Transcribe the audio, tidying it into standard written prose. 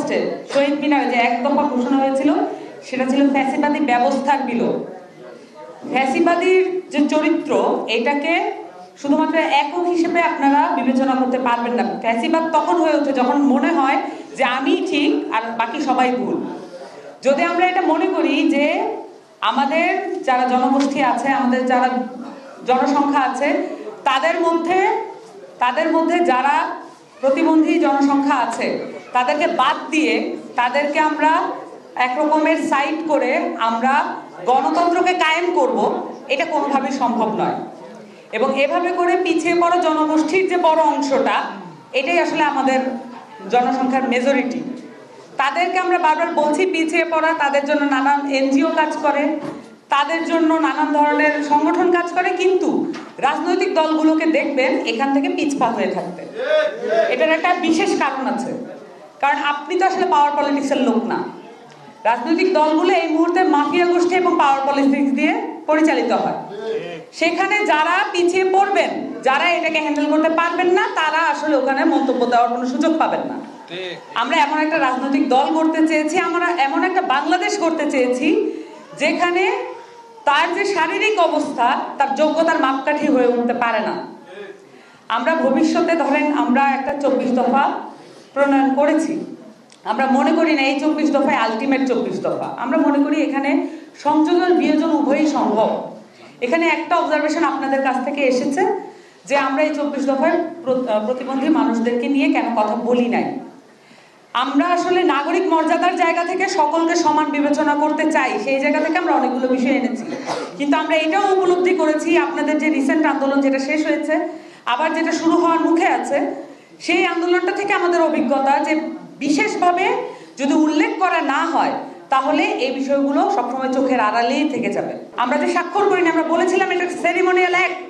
আগস্টে শহীদ মিনারে যে এক দফা ঘোষণা হয়েছিল সেটা ছিল ফ্যাসিবাদী ব্যবস্থার বিলোপ। ফ্যাসিবাদীর যে চরিত্র এটাকে শুধুমাত্র একক হিসেবে আপনারা বিবেচনা করতে পারবেন না। ফ্যাসিবাদ তখন হয়ে ওঠে যখন মনে হয় যে আমি ঠিক আর বাকি সবাই ভুল। যদি আমরা এটা মনে করি যে আমাদের যারা জনগোষ্ঠী আছে, আমাদের যারা জনসংখ্যা আছে, তাদের মধ্যে যারা প্রতিবন্ধী জনসংখ্যা আছে তাদেরকে বাদ দিয়ে তাদেরকে আমরা একরকমের সাইড করে আমরা গণতন্ত্রকে কায়েম করব, এটা কোনোভাবেই সম্ভব নয়। এবং এভাবে করে পিছিয়ে পড়া জনগোষ্ঠীর যে বড় অংশটা, এটাই আসলে আমাদের জনসংখ্যার মেজরিটি। তাদেরকে আমরা বারবার বলছি পিছিয়ে পড়া, তাদের জন্য নানান এনজিও কাজ করে, তাদের জন্য নানান ধরনের সংগঠন কাজ করে, কিন্তু রাজনৈতিক দলগুলোকে দেখবেন এখান থেকে পিছপা হয়ে থাকতে। এটার একটা বিশেষ কারণ আছে, কারণ আপনি তো আসলে পাওয়ার পলিটিক্সের লোক না। রাজনৈতিক দলগুলো এই মুহূর্তে মাফিয়া গোষ্ঠী এবং পাওয়ার পলিটিক্স দিয়ে পরিচালিত হয়। সেখানে যারা পিছিয়ে পড়বেন, যারা এটাকে হ্যান্ডেল করতে পারবেন না, তারা আসলে ওখানে মন্তব্য দেওয়ার কোনো সুযোগ পাবেন না। আমরা এমন একটা রাজনৈতিক দল করতে চেয়েছি, আমরা এমন একটা বাংলাদেশ করতে চেয়েছি যেখানে তার যে শারীরিক অবস্থা তার যোগ্যতার মাপকাঠি হয়ে উঠতে পারে না। আমরা ভবিষ্যতে ধরেন আমরা একটা 24 দফা প্রণয়ন করেছি। আমরা মনে করি না এই 24 দফায় আলটিমেট 24 দফা। আমরা মনে করি এখানে সংযোজন বিয়োজন উভয়ই সম্ভব। এখানে একটা অবজারভেশন আপনাদের কাছ থেকে এসেছে যে আমরা এই 24 দফায় প্রতিবন্ধী মানুষদেরকে নিয়ে কেন কথা বলি নাই। আমরা আসলে নাগরিক মর্যাদার জায়গা থেকে সকলকে সমান বিবেচনা করতে চাই, সেই জায়গা থেকে আমরা অনেকগুলো বিষয় এনেছি। কিন্তু আমরা এটাও উপলব্ধি করেছি আপনাদের যে রিসেন্ট আন্দোলন যেটা শেষ হয়েছে, আবার যেটা শুরু হওয়ার মুখে আছে, সেই আন্দোলনটা থেকে আমাদের অভিজ্ঞতা যে বিশেষভাবে যদি উল্লেখ করা না হয় তাহলে এই বিষয়গুলো সবসময় চোখের আড়ালেই থেকে যাবে। আমরা যে স্বাক্ষর করিনি, আমরা বলেছিলাম এটা সেরিমনিয়াল অ্যাক্ট,